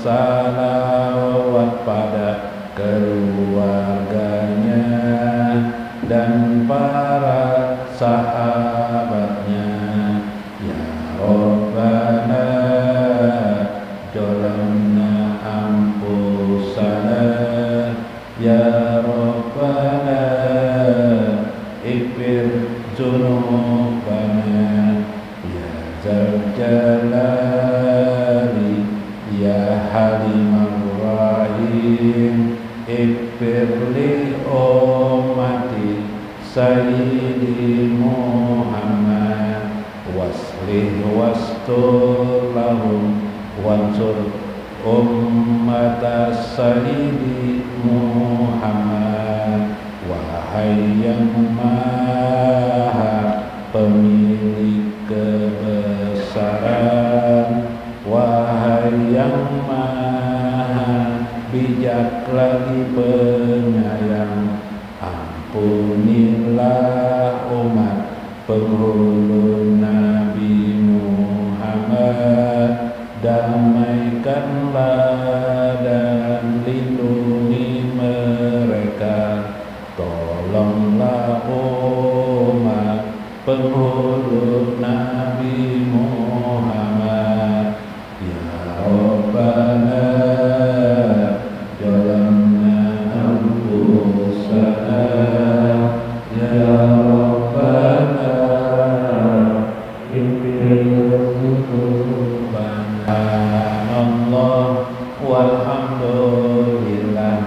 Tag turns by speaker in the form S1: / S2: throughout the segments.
S1: salawat pada keluarganya dan para sahabatnya. Ya Rabbana jalanna ampusana, ya Rabbana ikfir dzunubana, ya Dzal Jalali ya Halimur Rahim, ikfir li ummati Sayyidi Muhammad, waslih wastur lahum wansur ummata Sayyidi Muhammad. Wahai yang maha pemilik kebesaran, wahai yang maha bijak lagi penyayang, ampunilah umat penghulu Nabi Muhammad, damaikanlah dan lindungi mereka, tolonglah umat penghulu Nabi Muhammad. Ya Rabbana jalanna ampusana, ya Rabbana ikfir dzunubana. Allah walhamdulillah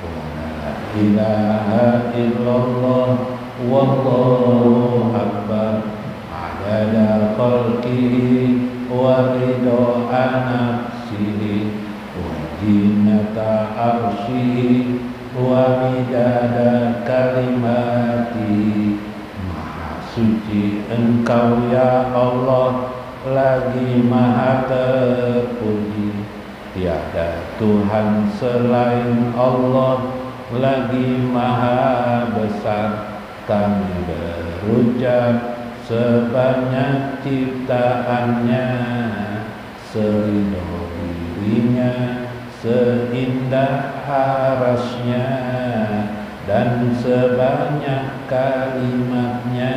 S1: wa la ilaha illallah wallahu akbar, adada khalqihi wa ridha nafsihi wa zinata arsyihi wa midada kalimati. Maha suci Engkau ya Allah, lagi maha terpuji, tiada Tuhan selain Allah, lagi maha besar. Kami berucap sebanyak ciptaannya, seridho dirinya, seindah arasnya, dan sebanyak kalimatnya.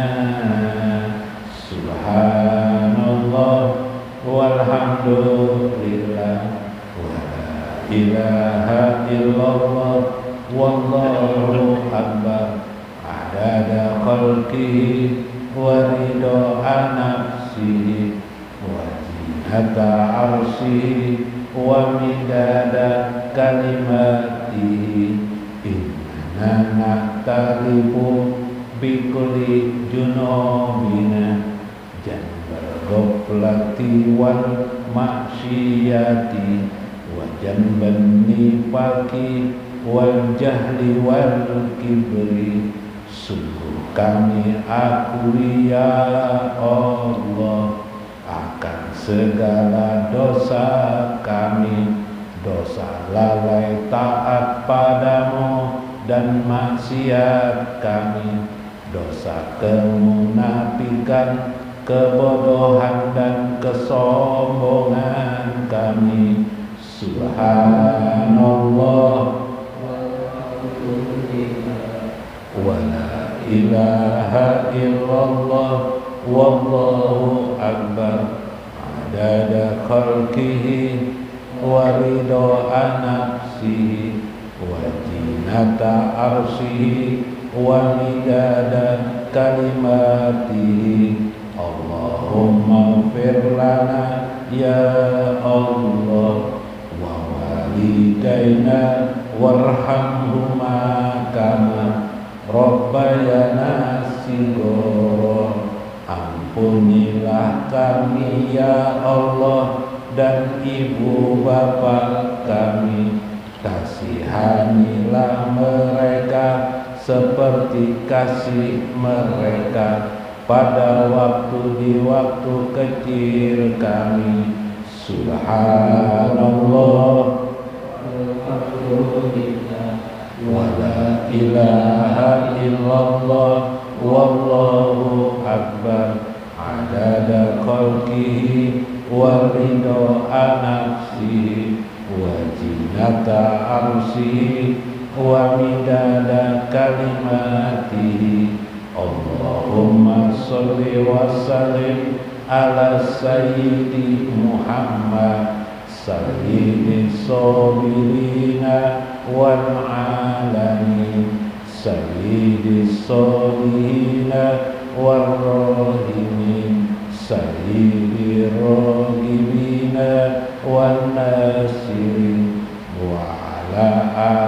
S1: Subhanallah walhamdulillah wa la ilaha illallah wallahu akbar, adada khalqihi wa ridha nafsihi wa zinata arsyihi wa midada kalimatihi. Inna na'tarifu bikulli junubina janbal ghaflati wal maksiyati wa janban nifaqi wal jahli wal kibri. Sungguh kami akui ya Allah akan segala dosa kami, dosa lalai taat padamu dan maksiat kami, dosa kemunafikan, kebodohan dan kesombongan kami. Subhanallah wa la ilaha illallah wallahu akbar, adada khalqihi wa ridha nafsihi wa zinata arsyihi wa midada kalimatihi. Allahumma ighfir lana ya Allah wa walidaina warhamhuma kama rabbayana shighara. Ampunilah kami ya Allah dan ibu bapa kami, kasihanilah mereka seperti kasih mereka pada di waktu kecil kami. Subhanallah wa la ilaha illallah wallahu akbar, adada khalqihi wa ridha nafsihi wa zinata arsyihi wa midada kalimatihi. Allahumma sholli wa sallim ala sayyidi Muhammad sayyidi sabirina wal alamin sayyidi solihina wal rahimin sayyidi ragibina wal nasirin wa ala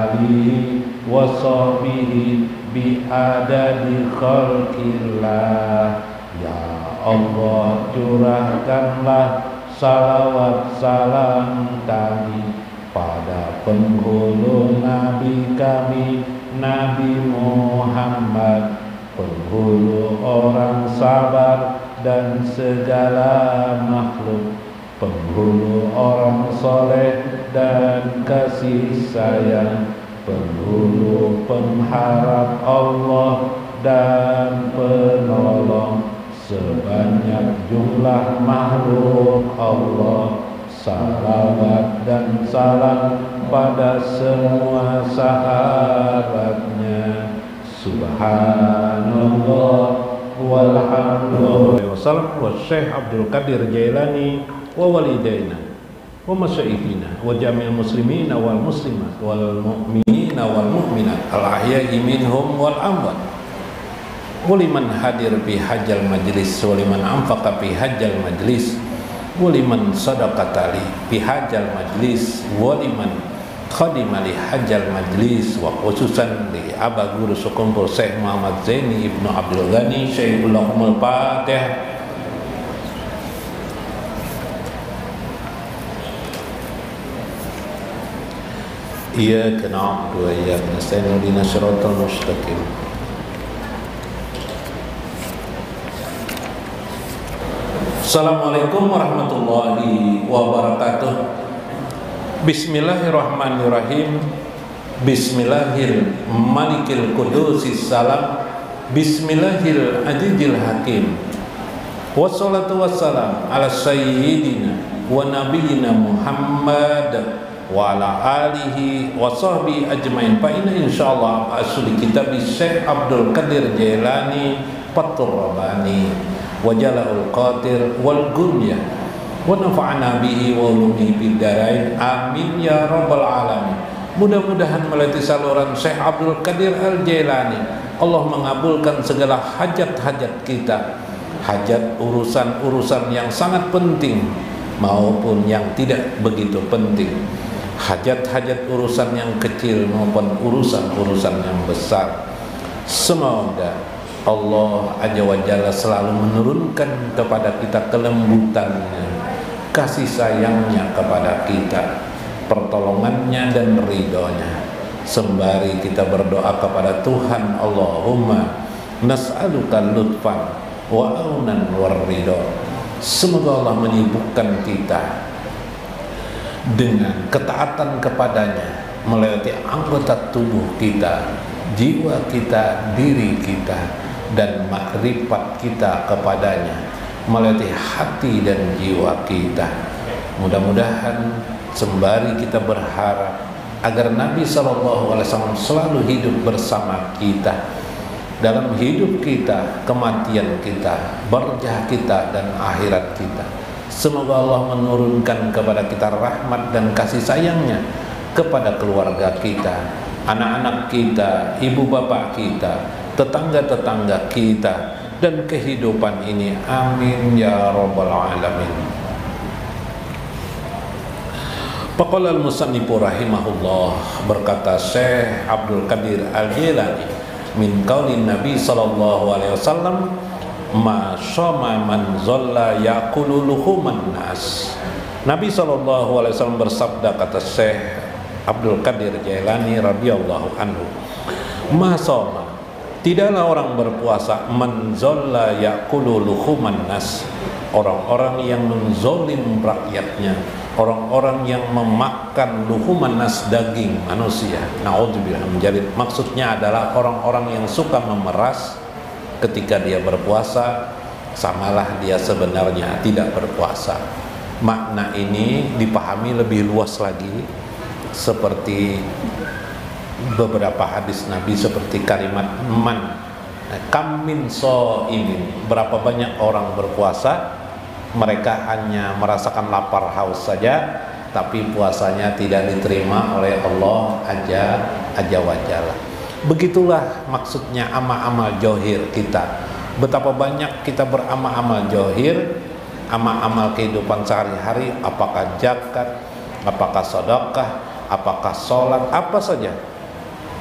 S1: alihi wa sahbihi bi adadi khalqillah. Ya Allah, curahkanlah salawat salam kami pada penghulu Nabi kami, Nabi Muhammad, penghulu orang sabar dan segala makhluk, penghulu orang soleh dan kasih sayang, penghulu pengharap Allah dan penolong sebanyak jumlah makhluk Allah. Salawat dan salam pada semua sahabatnya. Subhanallah walhamdulillah wassalam wa Syekh Abdul Qadir Jailani wa walidaina wa masyayikhina wa jami'il muslimina wal muslimat wal mu'minina wal mu'minat al ahya'i minhum wal amwat. Waliman hadir fi hajjal majlis, waliman anfaqa fi hajjal majlis, waliman sadaqata li fi hajjal majlis, waliman khadima li hajjal majlis, wa khususan li Aba Guru Sukumpul Syekh Muhammad Zaini Ibnu Abdul Ghani Syekhul Fatihah. Iyyaka na'budu wa iyyaka nasta'in ihdinas siratal mustaqim. Assalamualaikum warahmatullahi wabarakatuh. Bismillahirrahmanirrahim. Bismillahil malikil qudusis salam. Bismillahil azizil hakim. Wassalatu wassalam ala sayyidina wa nabiyyina Muhammad wa ala alihi wa sahbihi ajmain. Fa inna insyaallah asli kitab Syekh Abdul Qadir Jailani Fathur Rabbani wa Jala'ul Qadir wal Gunyah wa nafa'na bihi wa ulumihi fid darain. Amin ya rabbal alamin. Mudah-mudahan melalui saluran Syekh Abdul Qadir Al-Jailani Allah mengabulkan segala hajat-hajat kita, hajat urusan-urusan yang sangat penting maupun yang tidak begitu penting, hajat-hajat urusan yang kecil maupun urusan-urusan yang besar. Semoga Allah Azza wa Jalla selalu menurunkan kepada kita kelembutannya, kasih sayangnya kepada kita, pertolongannya dan ridhonya. Sembari kita berdoa kepada Tuhan, Allahumma nas'aluka lutfan wa aunan war ridho. Semoga Allah menyibukkan kita dengan ketaatan kepadanya melalui anggota tubuh kita, jiwa kita, diri kita, dan makrifat kita kepadanya melalui hati dan jiwa kita. Mudah-mudahan sembari kita berharap agar Nabi SAW selalu hidup bersama kita dalam hidup kita, kematian kita, barjah kita, dan akhirat kita. Semoga Allah menurunkan kepada kita rahmat dan kasih sayangnya kepada keluarga kita, anak-anak kita, ibu bapak kita, tetangga-tetangga kita, dan kehidupan ini. Amin ya rabbal alamin. Faqala al-musannifu rahimahullah, berkata Syekh Abdul Qadir Al-Jailani, min qaulin Nabi sallallahu alaihi wasallam, ma syama man zalla yaqulu luhuman nas. Nabi sallallahu alaihi wasallam bersabda, kata Syekh Abdul Qadir Jailani radhiyallahu anhu, ma syama, tidaklah orang berpuasa, man zalla yaqulu luhuman nas, orang-orang yang menzolim rakyatnya, orang-orang yang memakan luhuman nas, daging manusia. Na'udzubillah menjadi maksudnya adalah orang-orang yang suka memeras ketika dia berpuasa, samalah dia sebenarnya tidak berpuasa. Makna ini dipahami lebih luas lagi seperti beberapa hadis Nabi, seperti kalimat kam min shaimin, berapa banyak orang berpuasa mereka hanya merasakan lapar haus saja, tapi puasanya tidak diterima oleh Allah Azza wa Jalla. Begitulah maksudnya amal-amal johir kita. Betapa banyak kita beramal-amal johir, amal-amal kehidupan sehari-hari, apakah zakat, apakah sedekah, apakah sholat, apa saja.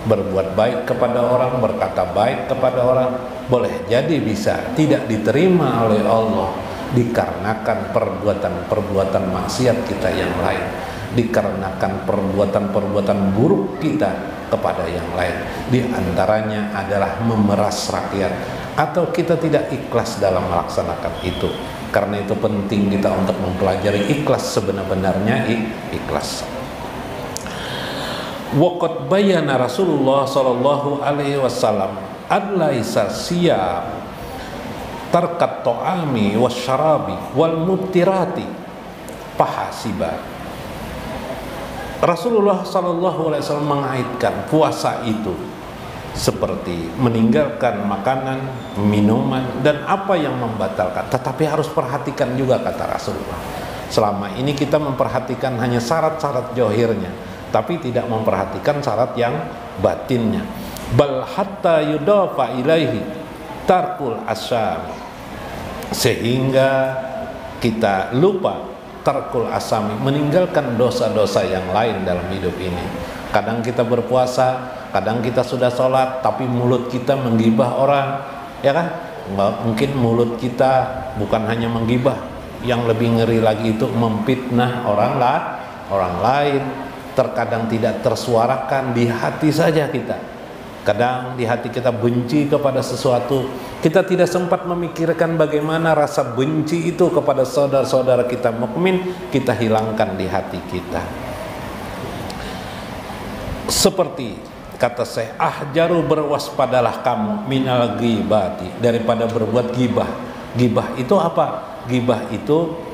S1: Berbuat baik kepada orang, berkata baik kepada orang, boleh jadi bisa tidak diterima oleh Allah dikarenakan perbuatan-perbuatan maksiat kita yang lain, dikarenakan perbuatan-perbuatan buruk kita kepada yang lain. Di antaranya adalah memeras rakyat, atau kita tidak ikhlas dalam melaksanakan itu. Karena itu penting kita untuk mempelajari ikhlas sebenar-benarnya ikhlas. Waqad bayyana Rasulullah sallallahu alaihi wasallam adlaisa siyam tarkat ta'ami wasyarabi wal mubtirati fahasiba. Rasulullah sallallahu alaihi wasallam mengaitkan puasa itu seperti meninggalkan makanan, minuman, dan apa yang membatalkan. Tetapi harus perhatikan juga, kata Rasulullah. Selama ini kita memperhatikan hanya syarat-syarat johirnya, tapi tidak memperhatikan syarat yang batinnya. Bal hatta yudafa ilaihi tarkul asam, sehingga kita lupa tarkul asami, meninggalkan dosa-dosa yang lain dalam hidup ini. Kadang kita berpuasa, kadang kita sudah sholat, tapi mulut kita menggibah orang, ya kan? Mungkin mulut kita bukan hanya menggibah, yang lebih ngeri lagi itu memfitnah orang lain. Terkadang tidak tersuarakan, di hati saja kita. Kadang di hati kita benci kepada sesuatu, kita tidak sempat memikirkan bagaimana rasa benci itu kepada saudara-saudara kita mukmin, kita hilangkan di hati kita. Seperti kata Syekh, ahjaru, berwaspadalah kamu minal ghibati, daripada berbuat ghibah. Ghibah itu apa? Ghibah itu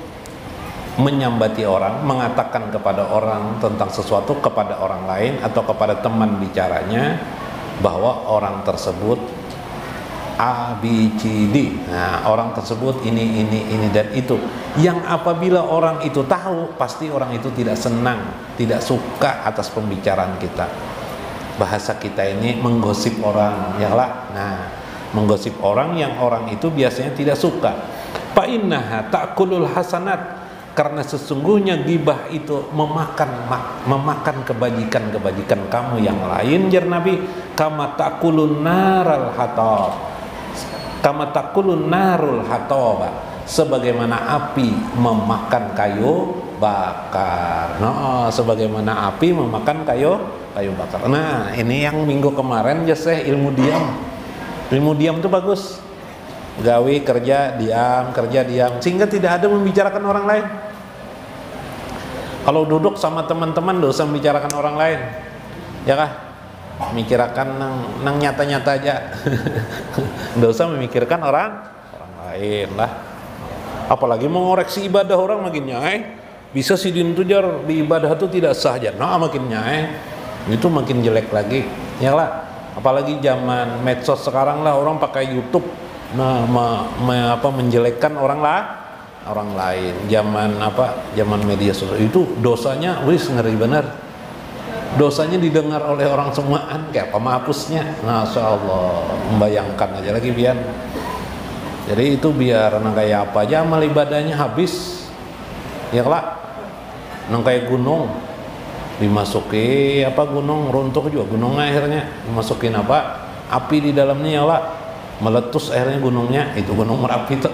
S1: menyambati orang, mengatakan kepada orang tentang sesuatu kepada orang lain atau kepada teman bicaranya bahwa orang tersebut A, B, C, D. Nah, orang tersebut ini dan itu. Yang apabila orang itu tahu, pasti orang itu tidak senang, tidak suka atas pembicaraan kita. Bahasa kita ini menggosip orang, ya lah. Nah, menggosip orang yang orang itu biasanya tidak suka. Fa innaha ta'kulul hasanat, karena sesungguhnya ghibah itu memakan kebajikan-kebajikan kamu yang lain, jar Nabi. Kama ta'kulun naral hatab, kama ta'kulun narul hataba, sebagaimana api memakan kayu bakar. Nah, sebagaimana api memakan kayu bakar. Nah, ini yang minggu kemarin ya Syekh, ilmu diam. Ilmu diam itu bagus. Gawe, kerja diam, sehingga tidak ada membicarakan orang lain. Kalau duduk sama teman-teman, dosa membicarakan orang lain, ya kah? Memikirkan nang nyata-nyata aja. Dosa memikirkan orang lain lah. Apalagi mengoreksi ibadah orang, makin nyai. Bisa sidin tujar di ibadah itu tidak sah aja. Nah, makin nyai. Itu makin jelek lagi, ya lah. Apalagi zaman medsos sekarang lah, orang pakai YouTube. Nah, menjelekkan orang lain. Zaman media sosial itu dosanya wis ngeri bener. Dosanya didengar oleh orang semuaan, kayak apa mahapusnya. Masya Allah, membayangkan aja lagi biar. Jadi itu biar nang kayak apa aja amal ibadahnya habis, ya lah. Nang kayak gunung dimasuki gunung runtuh juga gunungnya, akhirnya dimasukin api di dalamnya, ya lah. Meletus akhirnya gunungnya, itu gunung Merapi tuh.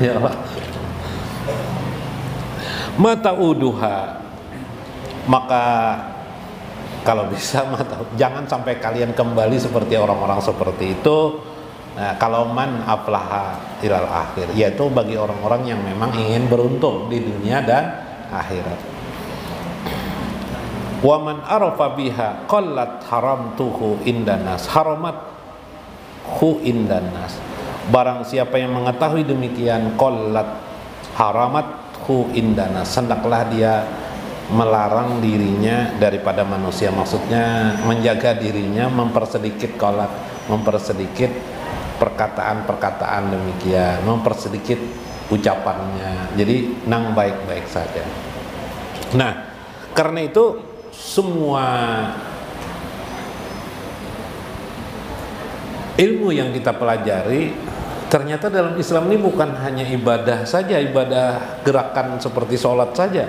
S1: Ya Allah. Mata uduha, maka kalau bisa jangan sampai kalian kembali seperti orang-orang seperti itu. Nah, kalau man aflaha ilal akhir, yaitu bagi orang-orang yang memang ingin beruntung di dunia dan akhirat. Wa man arafa biha qallat haramtuhu indanas, haramat hu indanas. Barang siapa yang mengetahui demikian, qallat, haramathu indana, hendaklah dia melarang dirinya daripada manusia, maksudnya menjaga dirinya, mempersedikit qalat, mempersedikit perkataan-perkataan demikian, mempersedikit ucapannya, jadi nang baik-baik saja. Nah, karena itu semua ilmu yang kita pelajari ternyata dalam Islam ini bukan hanya ibadah saja, ibadah gerakan seperti sholat saja,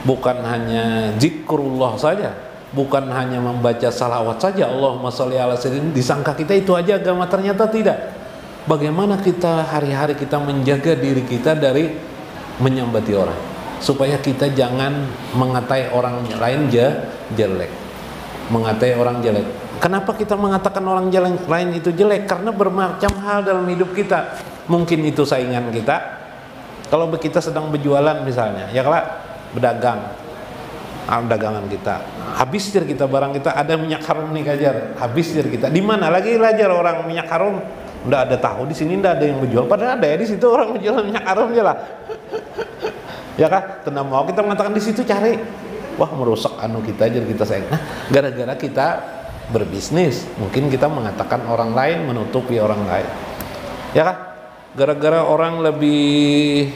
S1: bukan hanya zikrullah saja, bukan hanya membaca salawat saja, Allahumma sholli ala sayyidina, disangka kita itu aja agama, ternyata tidak. Bagaimana kita hari-hari kita menjaga diri kita dari menyambati orang, supaya kita jangan mengatai orang lain jelek, mengatai orang jelek. Kenapa kita mengatakan orang lain itu jelek? Karena bermacam hal dalam hidup kita. Mungkin itu saingan kita. Kalau kita sedang berjualan misalnya, ya kalau berdagang, dagangan kita, habis kita barang kita, ada minyak harum nih kajar, habis kita. Di mana lagi belajar orang minyak harum? Nggak ada tahu, di sini nggak ada yang menjual, padahal ada ya di situ orang menjual minyak harum aja lah. Ya kan? Tenang, mau kita mengatakan di situ cari, wah merusak anu kita aja kita sayang. Nah, gara-gara kita berbisnis, mungkin kita mengatakan orang lain, menutupi orang lain. Ya kan? Gara-gara orang lebih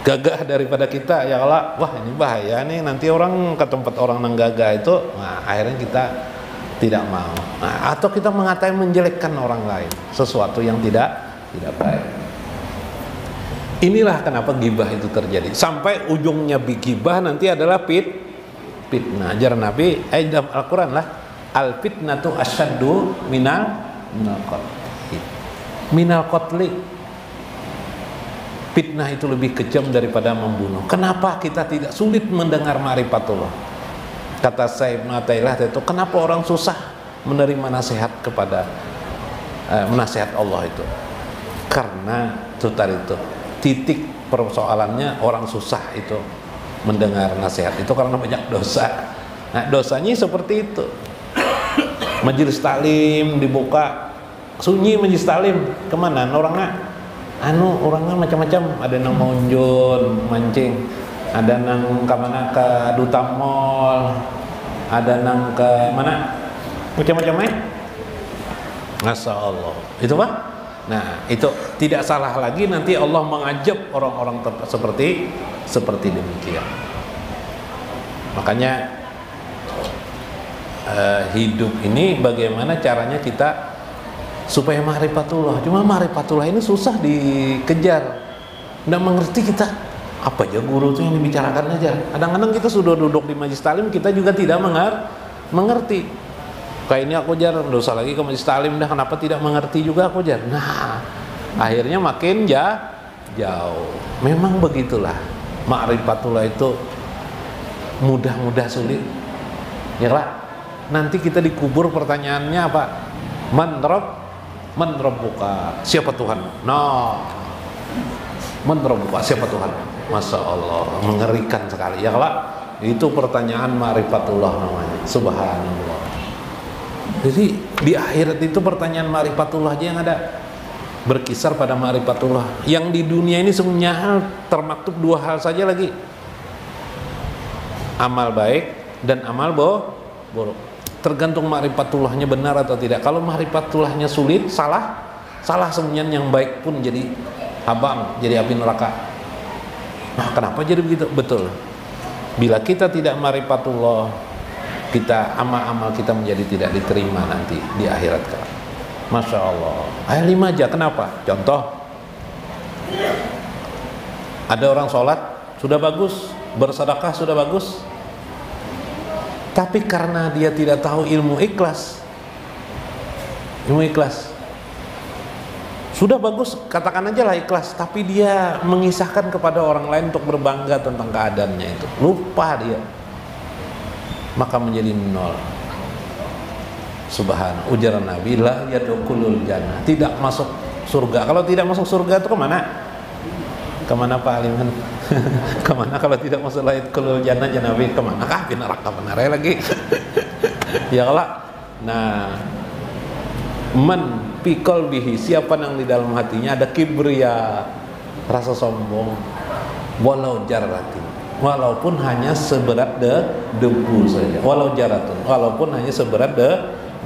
S1: gagah daripada kita, ya Allah, wah ini bahaya nih, nanti orang ke tempat orang yang gagah itu, nah akhirnya kita tidak mau. Nah, atau kita mengatai menjelekkan orang lain, sesuatu yang tidak baik. Inilah kenapa gibah itu terjadi. Sampai ujungnya gibah nanti adalah fitnah. Ajaran Nabi dalam Al-Quran lah, al fitnatu asyaddu minal qatli. Fitnah itu lebih kejam daripada membunuh. Kenapa kita tidak sulit mendengar ma'rifatullah? Kata Syekh Ibnu Athaillah itu, kenapa orang susah menerima nasihat kepada nasihat Allah itu? Karena itu titik persoalannya, orang susah itu mendengar nasihat itu karena banyak dosa. Nah, dosanya seperti itu. Majelis taklim dibuka, sunyi majelis taklim, kemana orangnya? Orangnya macam-macam, ada yang mau unjun, mancing, ada nang ke mana, ke Duta Mall, ada nang ke mana, macam-macam Masya Allah, itu Pak. Nah, itu tidak salah lagi, nanti Allah mengajab orang-orang seperti demikian. Makanya hidup ini bagaimana caranya kita supaya ma'rifatullah. Cuma ma'rifatullah ini susah dikejar, nggak mengerti kita apa aja guru itu yang dibicarakan aja. Kadang-kadang kita sudah duduk di majelis taklim, kita juga tidak mengerti. Kayak ini aku jar, nggak usah lagi ke majelis taklim dah, kenapa tidak mengerti juga aku jar. Nah, akhirnya makin jauh. Memang begitulah, ma'rifatullah itu mudah-mudah sulit. Ya lah, nanti kita dikubur pertanyaannya apa? Man rabbuka, siapa Tuhan? Nah, man rabbuka, siapa Tuhan? Masya Allah, mengerikan sekali. Ya lah, itu pertanyaan ma'rifatullah namanya. Subhanallah. Jadi di akhirat itu pertanyaan ma'rifatullah aja yang ada, berkisar pada ma'rifatullah. Yang di dunia ini semuanya hal termaktub dua hal saja lagi, amal baik dan amal buruk. Tergantung ma'rifatullahnya benar atau tidak. Kalau ma'rifatullahnya sulit, salah semuanya yang baik pun jadi habang, jadi api neraka. Nah, kenapa jadi begitu? Betul. Bila kita tidak ma'rifatullah, kita amal-amal kita menjadi tidak diterima nanti di akhirat kelak. Masya Allah. Ayat 5 aja, kenapa? Contoh, ada orang sholat sudah bagus, bersedekah sudah bagus, tapi karena dia tidak tahu ilmu ikhlas, sudah bagus, katakan aja lah ikhlas, tapi dia mengisahkan kepada orang lain untuk berbangga tentang keadaannya itu, lupa dia, maka menjadi nol. Subhanallah, ujaran Nabi, la yadkhulul jannah, tidak masuk surga. Kalau tidak masuk surga itu kemana? Kemana Pak Aliman? Kemana kalau tidak masuk la yadkhulul jannah, Nabi? Kemana kah? Di neraka benar lagi. Ya Allah. Nah, man fi qalbihi, siapa yang di dalam hatinya ada kibria, rasa sombong, walau jaratin, walaupun hanya seberat debu saja, walau jaratun, walaupun hanya seberat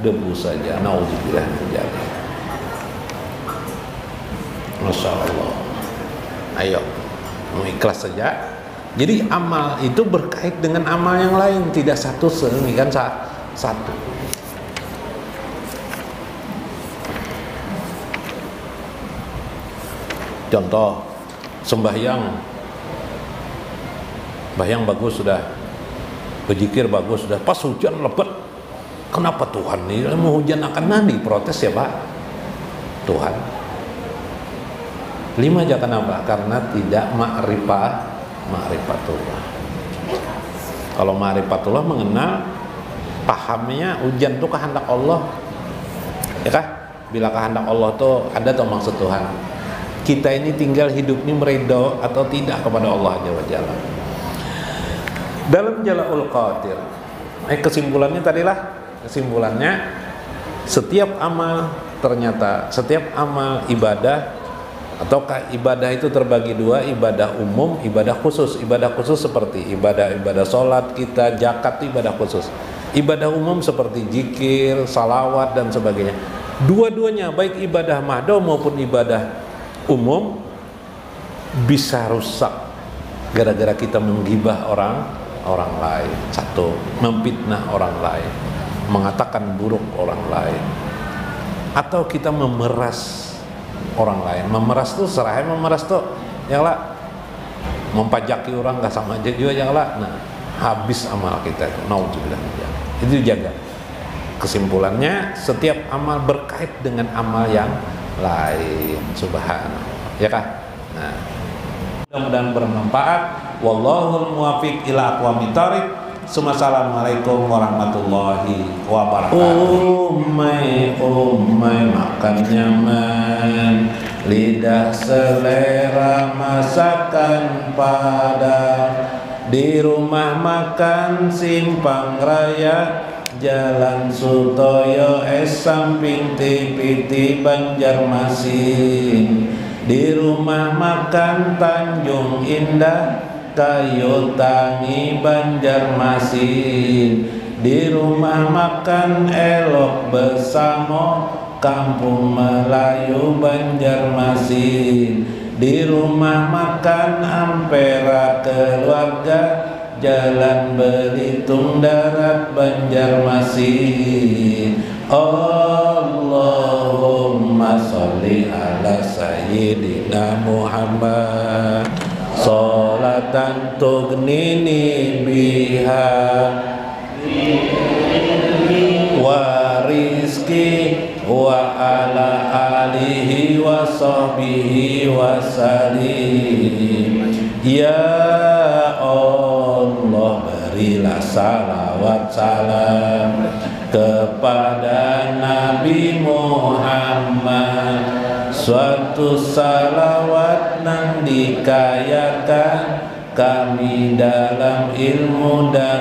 S1: debu saja. Nauzubillah min dzalik. Masya Allah. Ayo, mau ikhlas saja. Jadi amal itu berkait dengan amal yang lain, tidak satu kan satu. Contoh, sembahyang bagus sudah, berzikir bagus sudah, pas hujan lebat, kenapa Tuhan ini mau hujan akan nanti protes ya Pak? Tuhan 5 aja, kenapa? Karena tidak ma'rifatullah. Kalau ma'rifatullah mengenal, pahamnya hujan itu kehendak Allah, ya kah? Bila kehendak Allah tuh ada atau maksud Tuhan, kita ini tinggal hidup ini meridho atau tidak kepada Allah Azza wa Jalla. Dalam Jala'ul Qadir, kesimpulannya setiap amal, ternyata setiap amal ibadah, ataukah ibadah itu terbagi dua, ibadah umum, ibadah khusus. Ibadah khusus seperti ibadah sholat kita, zakat, ibadah khusus. Ibadah umum seperti zikir, salawat dan sebagainya. Dua-duanya, baik ibadah mahdoh maupun ibadah umum, bisa rusak gara-gara kita menggibah orang lain. Satu, memfitnah orang lain, mengatakan buruk orang lain, atau kita memeras orang lain. Memeras tuh serahnya, memeras tuh yang lah mempajaki orang gak sama aja juga yang lah. Nah, habis amal kita itu. Nauzubillah. Itu jaga. Kesimpulannya, setiap amal berkait dengan amal yang lain. Subhanallah. Ya kah? Nah, mudah-mudahan bermanfaat. Wallahul muwaffiq ila aqwamit thoriq. Assalamualaikum warahmatullahi wabarakatuh. Umai makan nyaman, lidah selera masakan padang, di rumah makan Simpang Raya, Jalan Sutoyo samping TPT Banjarmasin, di rumah makan Tanjung Indah, Kayu Tangi Banjarmasin, di rumah makan Elok Besamo, Kampung Melayu Banjarmasin, di rumah makan Ampera Keluarga, Jalan Belitung Darat Banjarmasin. Allahumma sholli ala sayyidina Muhammad, sholatan tughnini biha wa rizki wa ala alihi wa sahbihi wa salim. Ya Allah, berilah salawat salam kepada Nabi Muhammad, suatu salawat nang dikayakan kami dalam ilmu dan